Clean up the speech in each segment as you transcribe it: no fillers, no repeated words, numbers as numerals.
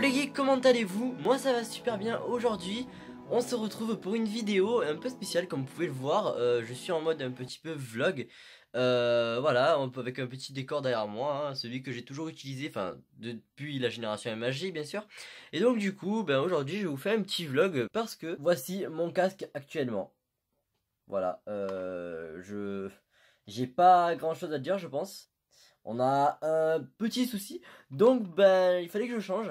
les geeks, comment allez-vous? Moi ça va super bien. Aujourd'hui on se retrouve pour une vidéo un peu spéciale comme vous pouvez le voir. Je suis en mode un petit peu vlog. Voilà, avec un petit décor derrière moi, hein, celui que j'ai toujours utilisé, enfin depuis la génération MHD bien sûr. Et donc du coup, aujourd'hui je vais vous faire un petit vlog parce que voici mon casque actuellement. Voilà, j'ai pas grand chose à dire je pense. On a un petit souci, donc il fallait que je change.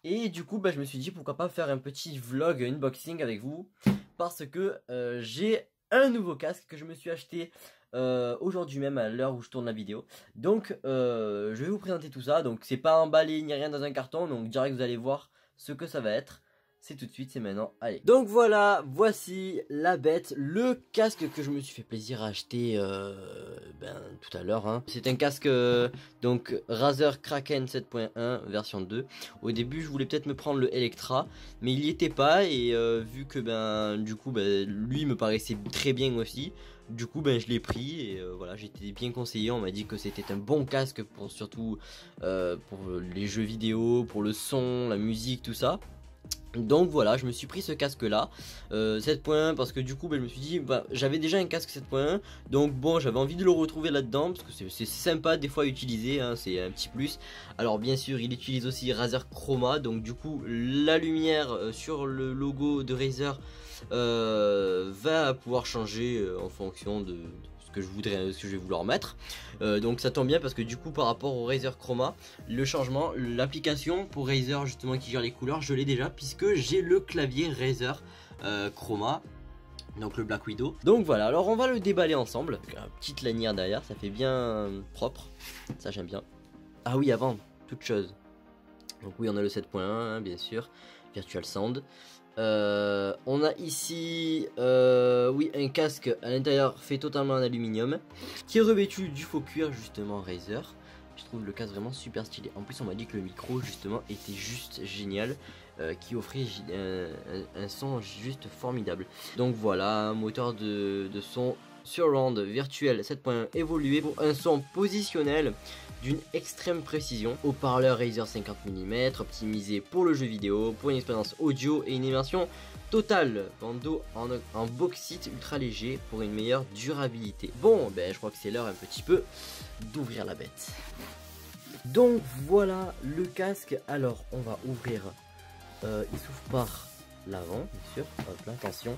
Et du coup je me suis dit pourquoi pas faire un petit vlog unboxing avec vous. Parce que j'ai un nouveau casque que je me suis acheté aujourd'hui même à l'heure où je tourne la vidéo. Donc je vais vous présenter tout ça. Donc c'est pas emballé ni rien dans un carton, donc direct vous allez voir ce que ça va être. C'est tout de suite, c'est maintenant, allez. Donc voilà, voici la bête, le casque que je me suis fait plaisir à acheter tout à l'heure. Hein. C'est un casque donc Razer Kraken 7.1 version 2. Au début, je voulais peut-être me prendre le Electra, mais il n'y était pas et vu que lui me paraissait très bien aussi. Du coup je l'ai pris et voilà, j'ai été bien conseillé, on m'a dit que c'était un bon casque pour surtout pour les jeux vidéo, pour le son, la musique, tout ça. Donc voilà, je me suis pris ce casque là 7.1 parce que du coup je me suis dit j'avais déjà un casque 7.1, donc bon j'avais envie de le retrouver là dedans parce que c'est sympa des fois à utiliser, hein, c'est un petit plus. Alors bien sûr il utilise aussi Razer Chroma, donc du coup la lumière sur le logo de Razer va pouvoir changer en fonction de ce que je vais vouloir mettre. Donc ça tombe bien parce que du coup par rapport au Razer Chroma, le changement, l'application pour Razer justement qui gère les couleurs, je l'ai déjà puisque j'ai le clavier Razer Chroma, donc le Black Widow. Donc voilà, alors on va le déballer ensemble, avec une petite lanière derrière, ça fait bien propre, ça j'aime bien. Ah oui, avant toute chose, donc oui on a le 7.1 hein, bien sûr, Virtual Sound. On a ici oui, un casque à l'intérieur fait totalement en aluminium qui est revêtu du faux cuir justement Razer. Je trouve le casque vraiment super stylé. En plus on m'a dit que le micro justement était juste génial, qui offrait un son juste formidable. Donc voilà, un moteur de son Surround virtuel 7.1 évolué pour un son positionnel d'une extrême précision. Haut-parleur Razer 50 mm, optimisé pour le jeu vidéo, pour une expérience audio et une immersion totale. Bandeau en bauxite ultra léger pour une meilleure durabilité. Bon, je crois que c'est l'heure un petit peu d'ouvrir la bête. Donc voilà le casque. Alors on va ouvrir. Il s'ouvre par l'avant, bien sûr. Hop là, attention.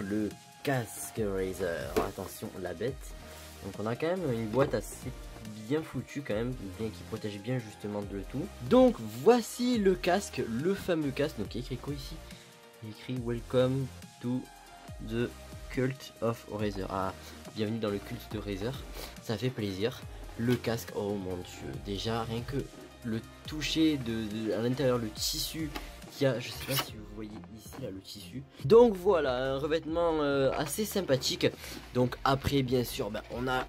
Le casque Razer. Attention, la bête. Donc on a quand même une boîte assez bien foutue quand même, bien qui protège bien justement de tout. Donc voici le casque, le fameux casque. Donc il y a écrit quoi ici? Il y a écrit Welcome to the Cult of Razer. Ah, bienvenue dans le culte de Razer. Ça fait plaisir. Le casque, oh mon dieu, déjà rien que le toucher à l'intérieur, le tissu qu'il y a, je sais pas si vous voyez ici là le tissu. Donc voilà, un revêtement assez sympathique. Donc après bien sûr on a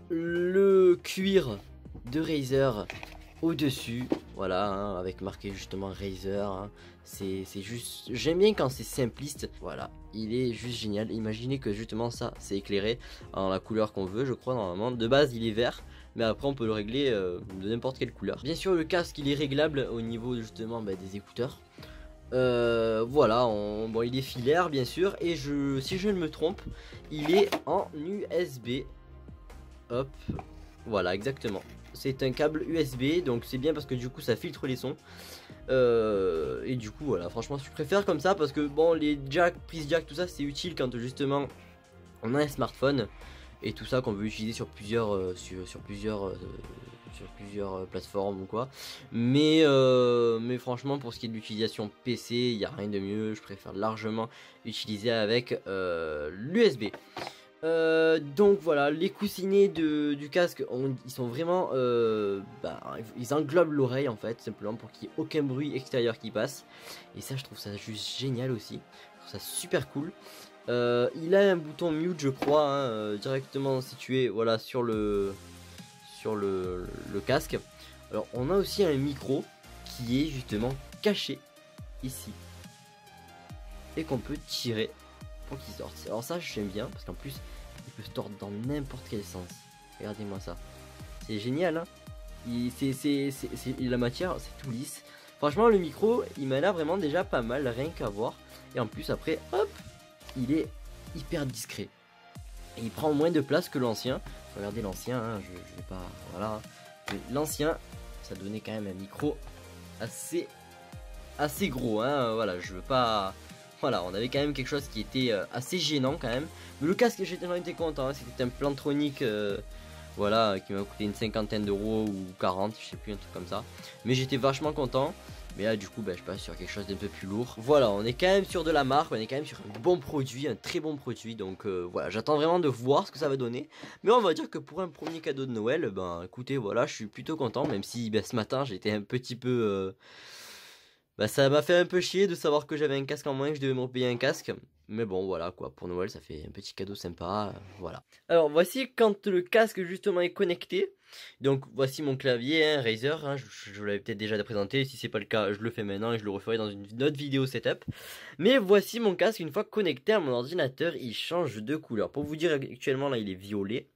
le cuir de Razer au dessus, voilà hein, avec marqué justement Razer hein. C'est juste, j'aime bien quand c'est simpliste. Voilà, il est juste génial. Imaginez que justement ça c'est éclairé en la couleur qu'on veut, je crois normalement. De base il est vert, mais après on peut le régler de n'importe quelle couleur. Bien sûr le casque il est réglable au niveau justement des écouteurs. Voilà, bon il est filaire bien sûr. Et si je ne me trompe, il est en USB. Hop, voilà exactement. C'est un câble USB, donc c'est bien parce que du coup ça filtre les sons. Et du coup voilà, franchement je préfère comme ça parce que bon les jack, prise jack, tout ça c'est utile quand justement on a un smartphone et tout ça qu'on veut utiliser sur plusieurs plateformes ou quoi. Mais franchement pour ce qui est de l'utilisation PC, il n'y a rien de mieux. Je préfère largement utiliser avec l'USB. Donc voilà, les coussinets du casque, ils sont vraiment ils englobent l'oreille en fait, simplement pour qu'il n'y ait aucun bruit extérieur qui passe. Et ça je trouve ça juste génial aussi, je trouve ça super cool. Il a un bouton mute je crois hein, directement situé voilà sur le casque. Alors on a aussi un micro qui est justement caché ici et qu'on peut tirer pour qu'il sorte. Alors ça j'aime bien parce qu'en plus il peut se tordre dans n'importe quel sens. Regardez-moi ça, c'est génial hein. La matière, c'est tout lisse. Franchement, le micro, il m'a l'air vraiment déjà pas mal, rien qu'à voir. Et en plus, après, hop, il est hyper discret. Et il prend moins de place que l'ancien. Regardez l'ancien, hein, je vais pas... Voilà. L'ancien, ça donnait quand même un micro assez gros, hein. Voilà, je veux pas... Voilà, on avait quand même quelque chose qui était assez gênant quand même. Mais le casque, j'en étais content, hein. C'était un Plantronic... voilà, qui m'a coûté une 50aine d'euros ou 40, je sais plus, un truc comme ça. Mais j'étais vachement content. Mais là, du coup, je passe sur quelque chose d'un peu plus lourd. Voilà, on est quand même sur de la marque, on est quand même sur un bon produit, un très bon produit. Donc voilà, j'attends vraiment de voir ce que ça va donner. Mais on va dire que pour un premier cadeau de Noël, écoutez, voilà, je suis plutôt content. Même si ce matin, j'étais un petit peu... ça m'a fait un peu chier de savoir que j'avais un casque en moins, que je devais me repayer un casque. Mais bon, voilà quoi, pour Noël, ça fait un petit cadeau sympa, voilà. Alors, voici quand le casque justement est connecté. Donc, voici mon clavier, hein, Razer, hein, je vous l'avais peut-être déjà présenté. Si c'est pas le cas, je le fais maintenant et je le referai dans une autre vidéo setup. Mais voici mon casque, une fois connecté à mon ordinateur, il change de couleur. Pour vous dire, actuellement, là, il est violet.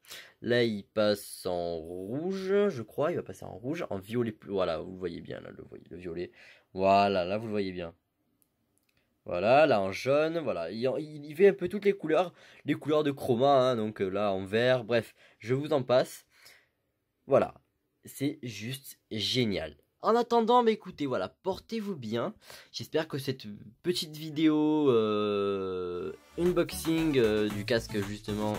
Là, il passe en rouge, je crois, il va passer en rouge, en violet, voilà, vous le voyez bien, là, le violet. Voilà, là, vous le voyez bien. Voilà, là en jaune, voilà, il fait un peu toutes les couleurs de chroma, hein, donc là en vert, bref, je vous en passe. Voilà, c'est juste génial. En attendant, écoutez, voilà, portez-vous bien. J'espère que cette petite vidéo unboxing du casque justement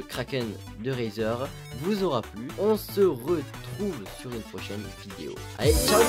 Kraken de Razer vous aura plu. On se retrouve sur une prochaine vidéo. Allez, ciao!